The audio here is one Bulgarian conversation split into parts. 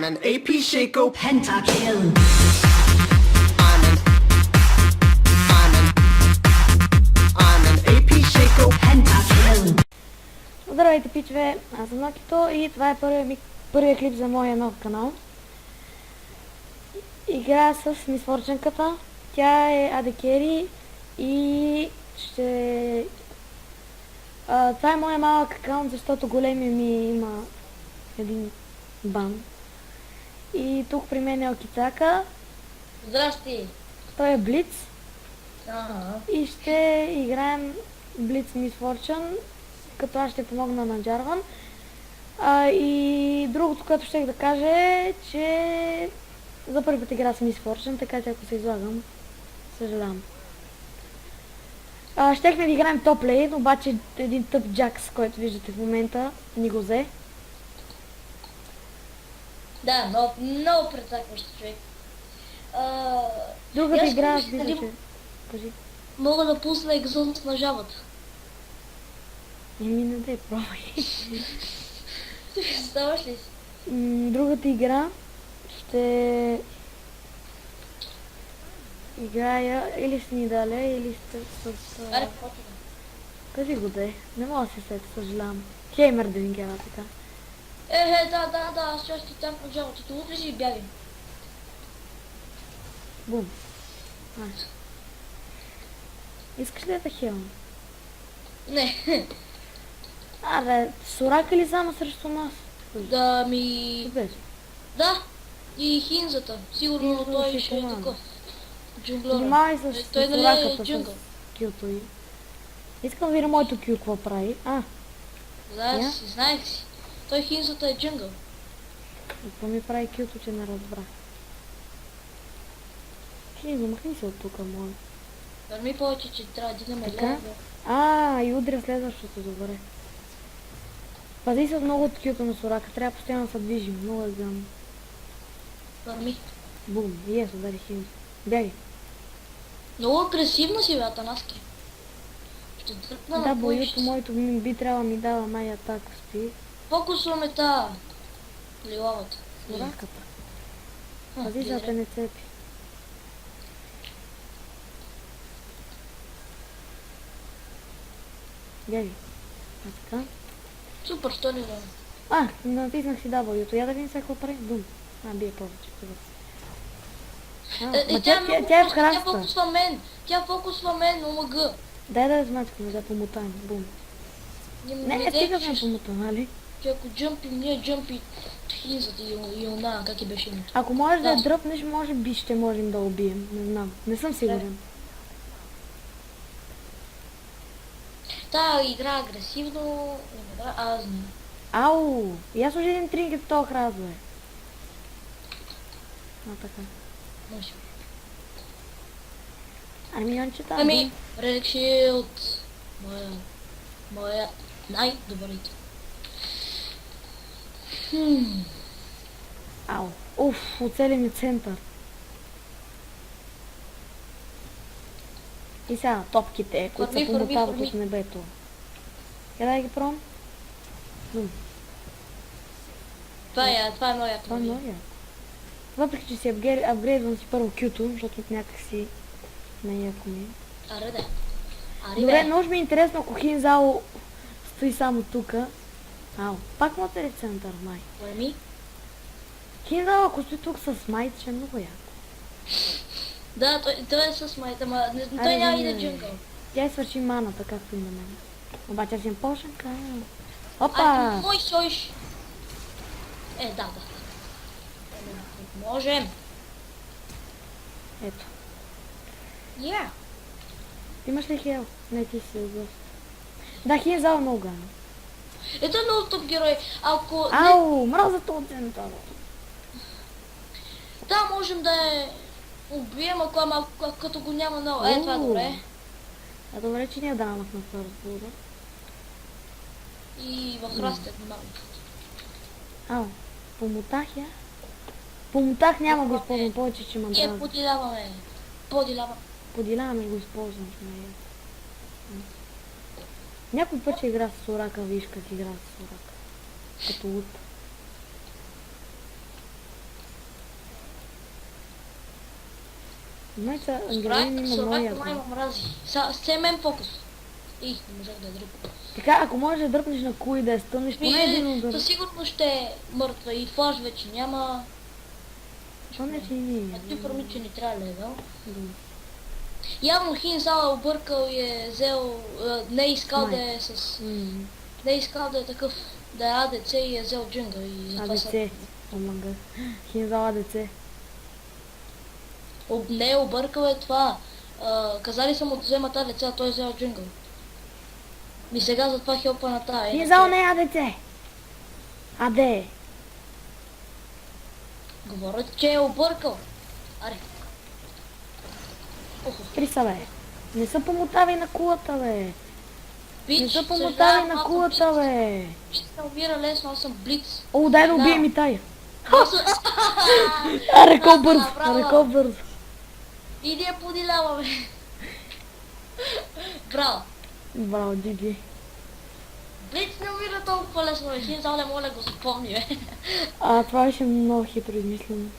An AP Shaco Pentakill. I'm an AP Shaco Pentakill. Здравейте, пичове, аз съм Нокито и това е първият клип за моя нов канал. Играя с мисфорченката. Тя е AD Carry и ще... това е моя малък акаунт, защото големия ми има един бан. И тук при мен е Окицака. Здрасти! Той е Блиц. Ага. И ще играем Блиц Miss Fortune, като аз ще помогна на Джарван. И другото, което ще да кажа е, че за първи път игра с Miss Fortune, така че ако се излагам, съжалявам. Щехме да играем топ лейн, обаче един тъп Джакс, който виждате в момента, ни го взе. Да, много прецакващ човек. Другата аз игра, мисля, вижда, нали, че... Кажи. Мога да пусна екзот на жабата. Не да я пробвай. Ставаш ли си? Другата игра ще играя или с Нидаля, или с... Аре, почва. Кажи го да е. Не мога да се сета, съжалявам. Хеймер да ми гера така. Да, аз ще там на жабата. Тук ли си бягай? Бум. Искаш ли да те хелм? Не. Аре, Сорака ли само срещу нас? Да ми... Супер. Да. И хинзата. Сигурно Хинзата той ще ще е помага. такъв. Джунглера. Внимавай с Той нали Сораката е джунгъл? с кюто й. Искам да видя моето кю какво прави. Я? Знаех си. Той хинзата е джунгъл. Какво ми прави кюто, че не разбрах? Хинзо, махни се от тука, моля. Върми повече, че трябва да дигаме Така? лева. И удря следващото, добре. Пази се много от кюто на Сорака, трябва постоянно да се движим, много е гъм. Върми. Бум, ес, удари Хинзо. Бягай. Много агресивна си, бе, Атанаски. Ще дръпна Да, на боюто плъчето. моето би трябва ми дава най-атак спи. Фокусваме та лилавата. Сораката. Пази се да те не цепи. Бягай. Така. Супер, що ли да? Натиснах си W-то. Я да видим сега какво прави. Бум. Бие повече. Тя е в Тя храста. фокусва мен. Тя фокусва мен, омг. Дай да я смачкаме, да помутаем. Бум. Не, стигаме помута, нали? Че ако джъмпим, ние джъмпи хинзата и она, как и беше името. Ако можеш да я Да. дръпнеш, може би ще можем да убием. Не знам. Не съм сигурен. Та игра агресивно, игра аз не. Ау! Я служи един тринкет в този храст, бе. Така. Може. Миньончета. Ами, Relic Shield. Моя най-добрите. Ау. Уф, оцели ми център. И сега топките, които се Форми. помотават от небето. Я да ги пробвам? Това е моя Това е много яко. Въпреки, че си апгрейдвам си първо кюто, защото някакси най-яко ми. Аре да. Добре, много ми е интересно, ако Хинзао стои само тука. Ау, пак му оцели в център, май. Форми. Хинзао, ако стои тук с майт, ще е много яко. Да, той е с майта, ма той Аре, няма и не, да не. джунгъл. Тя е свърши маната, както и на мен. Обаче аз имам пошенка. А, Опа! мой сойш. Да. Можем. Ето. Я. Имаш ли хел? Не, ти си отгоре. Да, Хинзао е много гадно. Ето е много топ герой. Ако не... Ау, мразата от центъра. Да, можем да убием, ако като го няма много. Това е добре. Добре, че не дамах на първо удар. И в храстът внимавам. Ау, помотах я. Помотах няма го използвам повече, че ма дразни. Подиляваме. Подиляваме го използвам, че ме е. Някой път ще игра с Сорака, виж как игра с Сорака. Като лут. Моята Ангелина Сорайка, има много Сорайка яко. май ма мрази. Семен фокус. И, не можах да я дръпна. Така, ако можеш да дръпнеш на куй да я стънеш, поне един удар. Със сигурност ще е мъртва и флаш вече няма. Поне че и ние. Ето информация не трябва ли е дал. Да. Явно Хинзал е объркал и е взел, не е искал Май. да е с... М, Не е искал да е такъв, да е АДЦ и е взел джунгъл и затова АДЦ. Омага. Хинзал АДЦ. Не е объркал е това. Казали са му да взема тази деца, той е взел джунгъл. И сега затова хелпа на тая. Хинзал не е АДЦ. АД. Говорят, че е объркал. Аре. Охо. Спри са, бе. Не са помотави на кулата, бе. Бич, Не са помотави съжалявам, на аз съм кулата, Блиц. бе. Блиц не умира лесно, аз съм Блиц. О, дай да Да. убием и тая. Аз съм- Ръко бързо, браво. ръко бързо. Иди я подилява, бе. Браво. Браво, Джиджи. Блиц не умира толкова лесно, бе. Хинзал не моля го запомни, бе. Това беше много хитро измислено.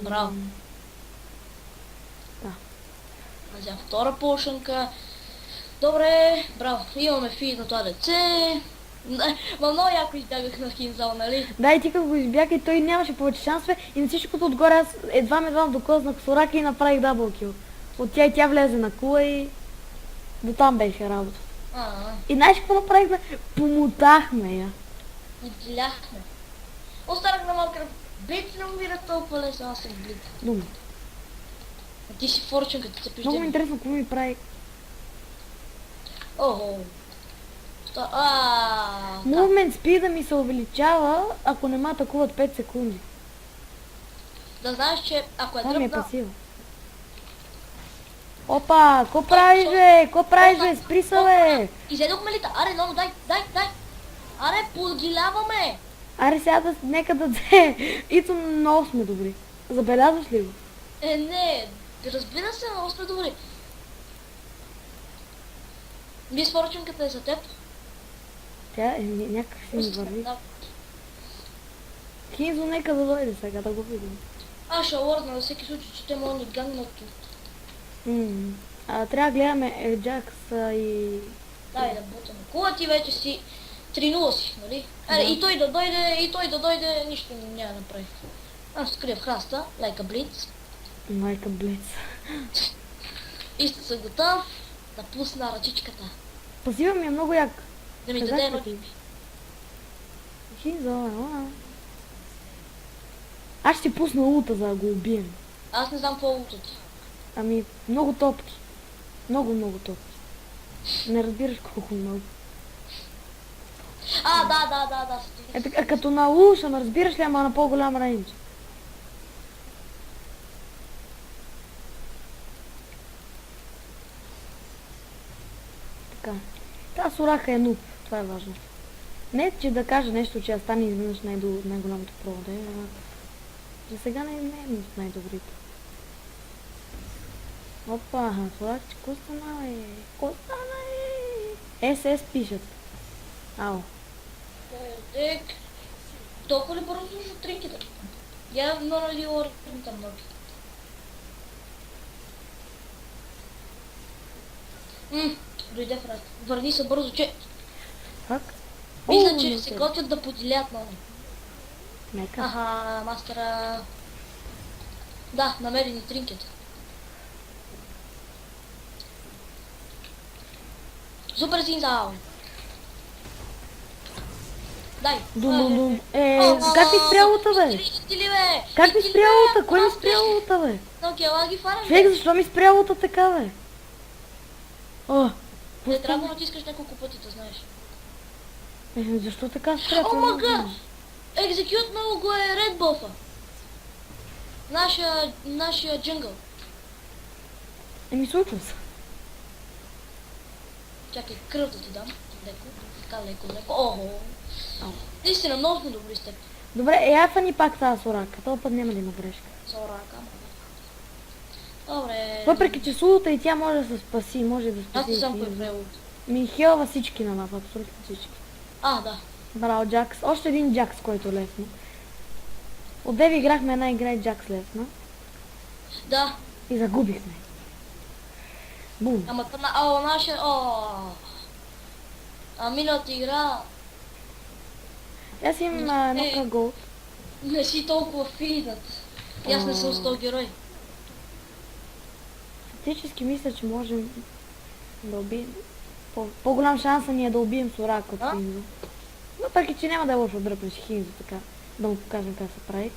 Браво. Да. Аз вземам втора полшенка. Добре, браво. Имаме фид на това деце. Ма много яко избягах на Хинзал, нали? Да, и ти като го избяга и той нямаше повече шансове и на всичкото отгоре аз едва докоснах Сорака и направих даблкил. От тя и тя влезе на кула и до там беше работа. И знаеш какво направихме? Помотахме я. И диляхме. Останах на малка. Блиц не умира толкова лесно, аз съм Блиц. Дума. А ти си форчун, като се Много ми пиждем. интересно какво ми прави. Охо. Movement speed ми се увеличава, ако не ме атакуват 5 секунди. Да знаеш, че ако е Това ми е дръпна... пасива. Опа, какво правиш, бе? Какво правиш, бе? Спри се, бе! Изедохме ли та? Аре, много, дай! Аре, подгиляваме! Аре сега нека да взе. Ито много сме добри. Забелязваш ли го? Не, разбира се, много сме добри. Мис форчунката е за теб. Тя някак си ми върви. Да. Хинзо нека да дойде сега да го видим. Аз ще лордна на всеки случай, че те могат да ганнат. Трябва да гледаме Джакса и... Дай да бутаме. Кула ти вече си 3-0 си, нали? Аре, и той да дойде, нищо няма да направи. Аз се крия в храста, лайка блиц. Майка Блиц. И сте са готов да пусна ръчичката. Пасива ми е много як. Да ми Казах даде ли ти? ръчички. Хинзо, ела. Аз ще ти пусна улта, за да го убием. Аз не знам какво е лутът. Ами, много топки. Много топки. Не разбираш колко много. Да. Е така, като на луша, ме разбираш ли, ама на по-голям рейндж. Така. Та Сорака е нуб, това е важно. Не, че да кажа нещо, че я стане изведнъж най-голямото проводе, а за сега не е от най-добрите. Опа, Сорак, че какво стана, бе? Какво стана, е? СС пишат. Ау. Тек. Толкова ли бързо слушат тринките? Я много ли лорден там много. Дойде в раз. Върни се бързо, че... Как? Мисля, че се готвят да поделят много. Нека. Аха, мастера... Да, намерени тринкет. Супер Синзал! Дай! Дум. Как ми спря лута, бе? Как ми спря лута? Кой ми спря лута, бе? Окей, ела ги фарам. Човек, защо ми спря лута така, бе? О, Не трябва да натискаш няколко пъти, да знаеш. защо така спря? О, мага! Екзекют много го е Ред Бълфа. Нашия джунгъл. Случва се. Чакай, кръв да ти дам. Леко. Така леко. Охо. Наистина, много сме добри с теб. Добре, я фани пак тази Сорака. Този път няма да има грешка. Сорака. Добре. Въпреки че сулата и тя може да се спаси, може да спаси. Аз не съм и кой Хинзо. превод. Ми хелва всички на нас, абсолютно всички. Да. Браво, Джакс. Още един Джакс, който е лесно. От Деви играхме една игра и Джакс лесна. Да. И загубихме. Бум. Ама нашия... миналата игра Аз имам едно кръгол. не си толкова финат. И аз не съм 100 герой. Фактически мисля, че можем да убием. По-голям шанс ни е да убием Сорак от Хинзо. Въпреки, че няма да е лошо да дръпнеш Хинзо, така. Да му покажем как се прави.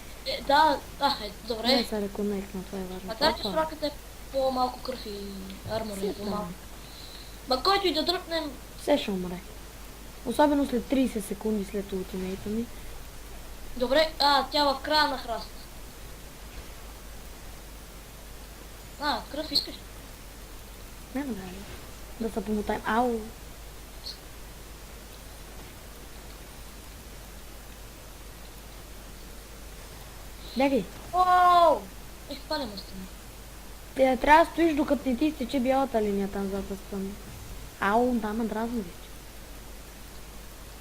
Добре. Не се реконектна, това е важно. Макар че Соракът е по-малко кръв и армор е по-малко. Ма който и да дръпнем... Все ще умре. Особено след 30 секунди след ултимейта ми. Добре, тя в края на храст. Кръв искаш? Не, да се помотаем. Ау! Бягай! Ооо! Палям остана. Трябва да стоиш докато не ти изтече бялата линия там зад стън. Ау, да, ма дразни вече.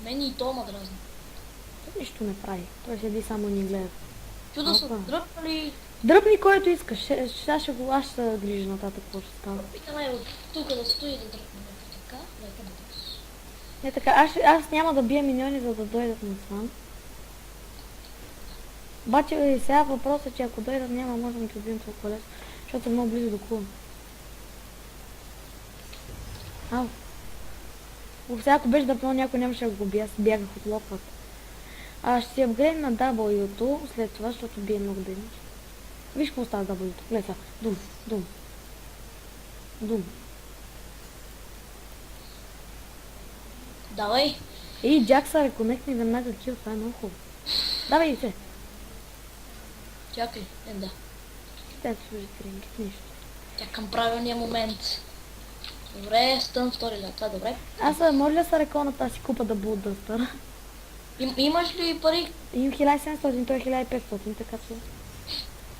Мен и то ма дразни. Той нищо не прави. Той седи само ни гледа. Чудо са дръпнали. Дръпни който искаш. Аз ще се грижа нататък какво ще става. Питаме от тук да стои да дръпнем. Така, лека да дадеш. Не така, аз няма да бия миньони, за да дойдат на сван. Обаче сега въпросът е, че ако дойдат няма, можем да ги убием толкова лесно, защото е много близо до клуба. Ау. Сега ако беше дръпнал някой, нямаше да го убия, аз бягах от лопата. Ще си апгрейд на W-то след това, защото бие много демидж. Виж какво става W-то. Гледай сега. Дум. Давай. И Джак са реконектни веднага кил, това е много хубаво. Давай се. Чакай, да. Дай да служи тренинг, нищо. Чакам правилния момент. Добре, стън втори ля, това е добре. Аз моля да се рекона тази си купа да булдъстър. Имаш ли пари? Имам 1700, той е 1500, така че...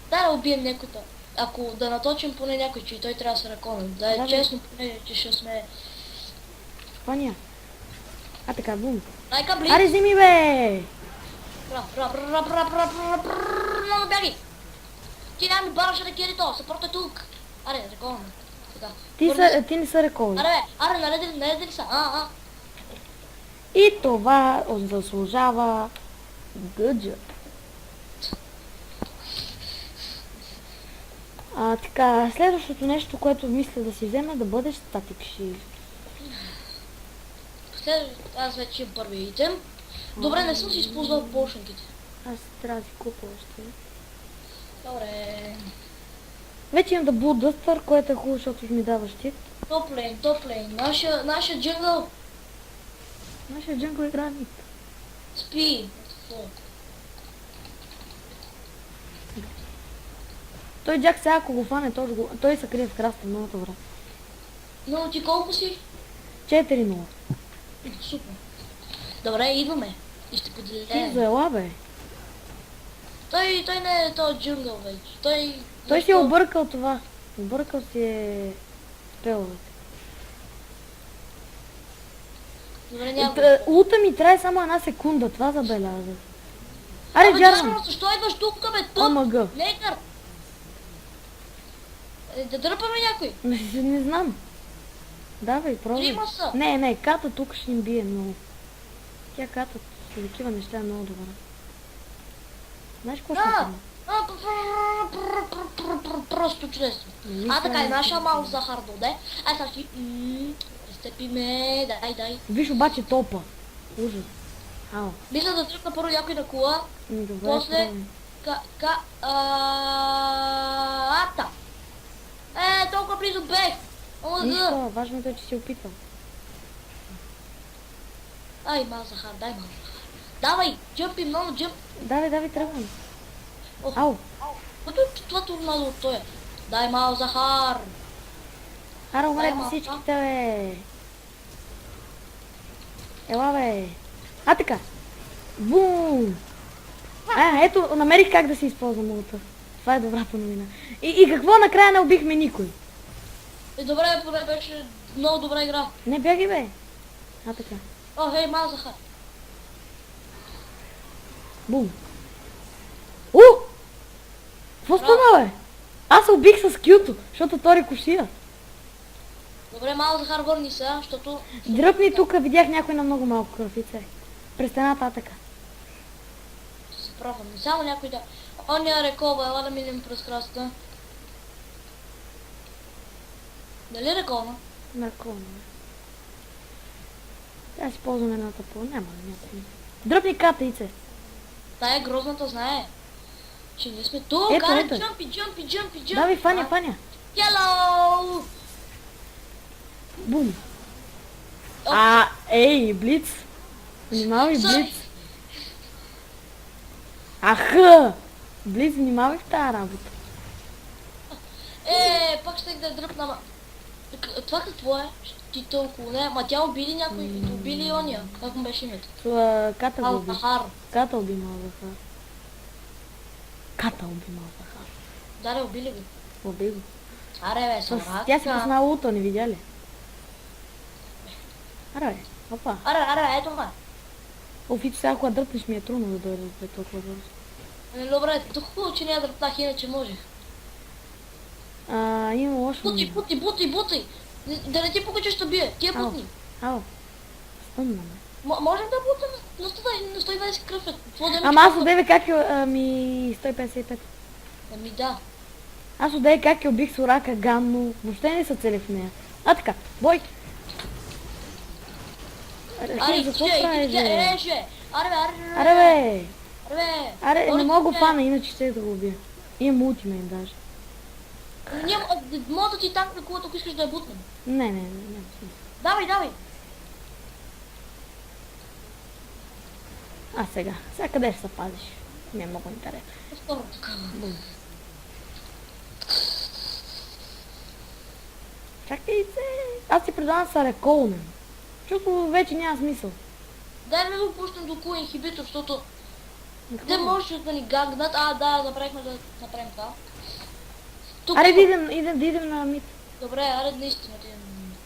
Да убием някой-то. Ако да наточим поне някой, че и той трябва да се ръконе. Да е честно поне, че ще сме... Паня. Така, бум. Дай кабли! Аре, вземи бе! Много бяги! Ти няма ми бараше да кери то, съпорта тук! Аре, ръконе. Ти не са реколи. Аре, нареди ли са? И това заслужава гъджа. Така, следващото нещо, което мисля да си взема, да бъдеш статик шифт. Аз вече имам първи итем. Добре, не съм си използвал полшенките. Аз трябва да си купа още. Добре. Вече имам да Bloodduster, което е хубаво, защото ми дава щит. Топлейн. Нашия джунгъл. Нашия джунгъл играе мид. Спи. Той Джак сега ако го фане, той се крие в краста много добре. Но ти колко си? 4-0. Супер. Добре, идваме. И ще поделим. Хинзо, ела бе. Той не е този джунгъл вече. Той си е объркал това. Объркал си е спеловете. Добре, няма. Лута ми трябва само една секунда, това забелязах. Аре, Джарван! Защо идваш тук, бе, тук? ОМГ. Лекар! Да дърпаме някой. Не знам. Давай, пробвай. Трима са. Не, ката тук ще им бие много. Тя ката с такива неща е много добра. Знаеш какво ще стане? Просто чудесно. Така и наша малко захар доде. Сега ще... Степиме, дай. Виж обаче топа. Ужас. Ау. Мисля да тръпна първо някой на кола. Добре, После... Ата. Толкова близо бех. Нищо, важното е, че си опитал. Ай, мал захар, дай мал захар. Давай, джъмпи, много джъмп. Давай, тръгвам. Ау. Това турнало от тоя. Дай мал захар. Ара, умрете всичките, бе. Ела, бе. Така. Бум. Ето, намерих как да си използвам улта. Това е добрата новина. И какво накрая не убихме никой? Добре, поне беше много добра игра. Не бяги, бе. Така. Хей, мал захар. Бум. Какво стана, бе? Аз се убих с кюто, защото той рикошира. Добре, мал Захар, върни се, защото... Дръпни тук, видях някой на много малко кръвице. През стената така. Се правам. Само някой да... Оня рекова, ела да минем през храста. Дали рекова? Наркона. Трябва да си ползвам едната по... Няма. Дръпни ката, Ице. Тая грозната знае, че ние сме тук. Ето, Аре, ето. джъмпи. Давай, фаня. Hello! Бум. Оп. Ей, Блиц. Внимавай, Sorry. Блиц. Аха! Блиц, внимавай в тази работа. Пак ще да дръпна, ма... Това какво е? Ти толкова не, ма тя убили някой, убили ония. Как му беше името? Ката го уби. Захар. Ката уби Мал Захар. Даре, убили го. Уби го. Аре бе, Сорака. Тя си пуснала лута, не видя ли? Аре бе, опа. Аре, ето ме. Офици, сега ако дръпнеш ми е трудно да дойде след толкова бързо. Добре, тук хубаво, че няма дръпнах, иначе може. Има лошо. Бути! Да не ти пука, че ще бие. Тия Ау. бутни. Ау. Стъмна ме. Можем да бутнем на 120 кръв. Ама аз одеве как ми 155. Ами да. Аз одеве как убих Сорака гамно. Въобще не са цели в нея. Така, бой. Аре, За какво правиш, бе? реже. Аре бе. Аре, не Може мога да- фана, иначе ще да го убия. Имам ултимейт даже. Мога да ти танкна кулата, ако искаш да я бутнем. Не. Давай. Сега къде ще се пазиш? Не е много интересно. Второ такава. Чакайте. Аз ти предлагам да се реколнем. Защото вече няма смисъл. Дай да го пуснем до кул инхибитор, защото те може да ни гагнат. Да, направихме да направим това. Тук Аре, има. да идем на мид. Добре, аре наистина да идем на мид.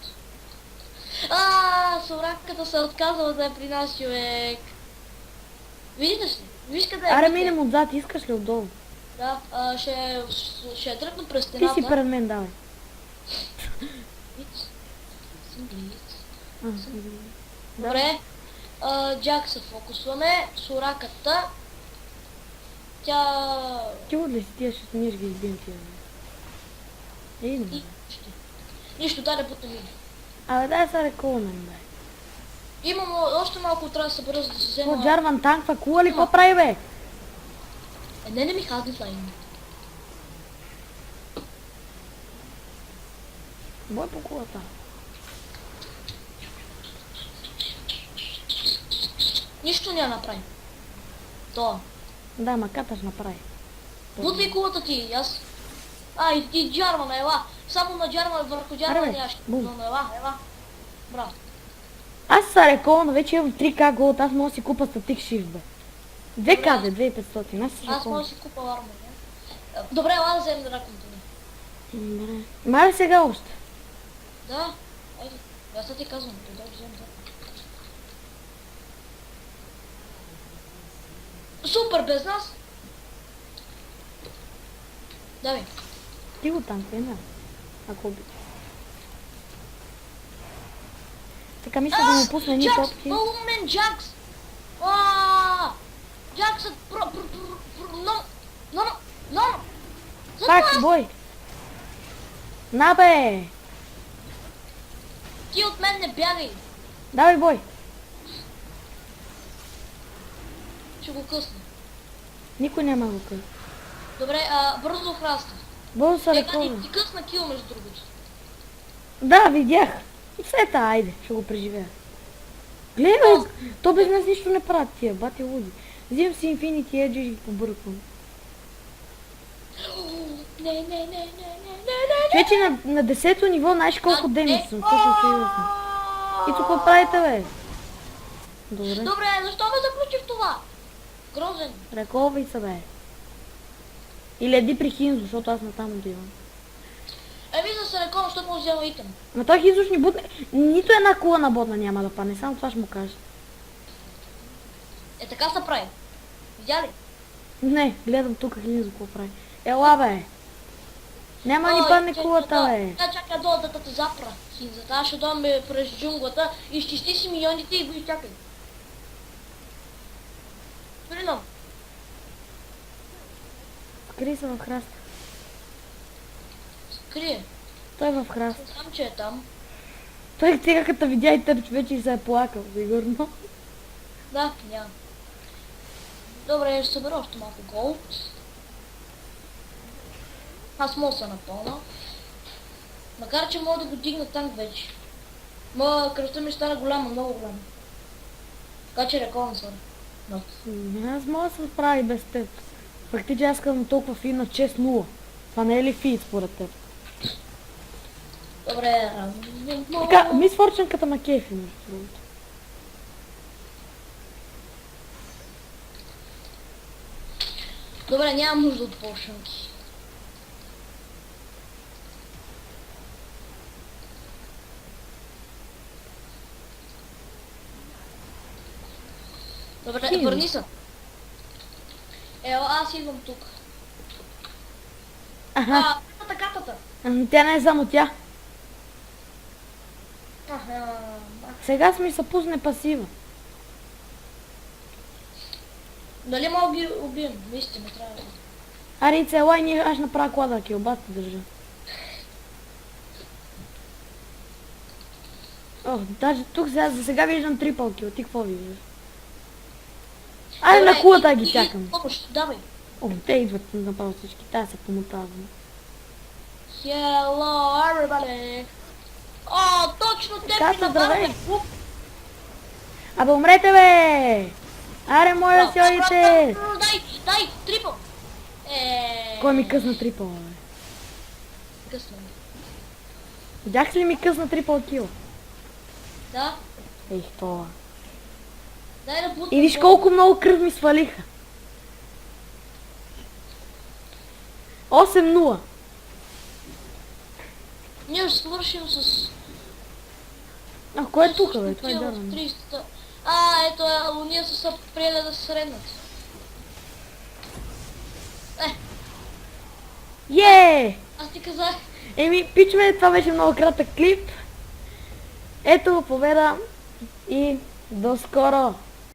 Сораката се е отказала да е при нас, човек. Видите ли? Виж къде е. Аре, мид, минем отзад, искаш ли отдолу? Да, ще я тръгна през Ти стената. си пред мен, давай. Добре. Джак се фокусваме. Сораката. Тя... Ти ли си тия, ще ние ще ги избием тия. Идем. Нищо, дай да бутнем иди. Абе, дай се реколнем, бе. Имам още малко, трябва да се бърза да се взема... Какво, Джарван танква кула ли, какво прави, бе? Не ми хазни флайн. Бой по кулата. Нищо няма направим. То. Да, маката ще направи. Бутвай кулата ти, аз... И Джарвана, ела. Само на Джарвана, върху Джарвана Аре, бе, нямаш. бум. Но ела. Браво. Аз се реколна, вече имам 3К голд, аз мога да си купа статик shift, бе. 2К, 2500, аз се Аз мога реколна. да си купа армор, не? Добре, ела да вземем драконите ни. Добре. Маре сега още. Да. Айде. Аз да ти казвам, да вземем драконите. Супер, без нас. Давай. Ти го танквай, да. Ако обичаш. Така мисля да му пусна едни Джакс! топки. Малумен Джакс! Джаксът но! Пак, бой! На, бе! Ти от мен не бягай! Давай, бой! Ще го късна. Никой няма го къде. Добре, бързо храста. Бързо се реколна. Ти късна кил между другото. Да, видях. И след това, айде, ще го преживея. Гледай, бе, то без нас нищо не правят тия, бати луди. Взимам си Infinity Edge и ги побърквам. Не. Вече на 10-то ниво, знаеш колко демидж съм, точно сериозно. И тук какво правите, бе? Добре. Добре, защо ме заключи в това? Грозен. Реколвай се, бе. Или еди при Хинзо, защото аз натам отивам. За се реком, защото му взема итем. Но той Хинзо ще ни бутне. Нито една кула на ботна няма да падне, само това ще му кажа. Така се прави. Видя ли? Не, гледам тук Хинзо какво прави. Ела, бе. Няма ни падне кулата, бе. Чакай да те запра. Хинзата. Аз ще дойдам през джунглата, изчисти си милионите и го изчакай. Спринам. Скри се в храста. Крие. Той е в храста. Знам, че е там. Той сега като видя и търч вече и се е плакал, сигурно. Да, няма. Добре, ще събера още малко голд. Аз мога да се напълна. Макар, че мога да го дигна танк вече. Моя кръвта ми стана голяма, много голяма. Така че рекорден свър. Но. Аз мога да се справи без теб. Фактически аз искам толкова фи на 6-0. Това не е ли фит според теб? Добре, Така, мис Форченката ма кефи, между другото. Добре, нямам нужда от полшанки. Добре, Хин. върни се. Ела, аз идвам тук. Аха, Катата. тя не е само тя. Аха. Сега ми се пусне пасива. Дали мога да ги убием? Наистина трябва да. Аре, елай, ние аз направя клада килбата държа. О, даже тук за сега виждам трипъл кил. Ти какво виждаш? Айде на кулата ги чакам. Помощ, давай. О, те идват направо всички. Тая се помотавам. Hello, everybody. О, точно те Ката, ми направи. здравей. Абе, умрете, бе! Аре, моля да си одите! Дай, трипъл. Кой ми късна трипъл, бе? Късно ми. Видях ли ми късна трипъл кил? Да, Ех, това. дай да бутам. И виж колко много кръв ми свалиха. 8-0. Ние ще свършим с... А, кой е тук, бе? Това е дървен. 300. Ето е, уния са приели да се среднат. Е! Аз ти казах. Еми, пичове, това беше много кратък клип. Ето, победа и до скоро!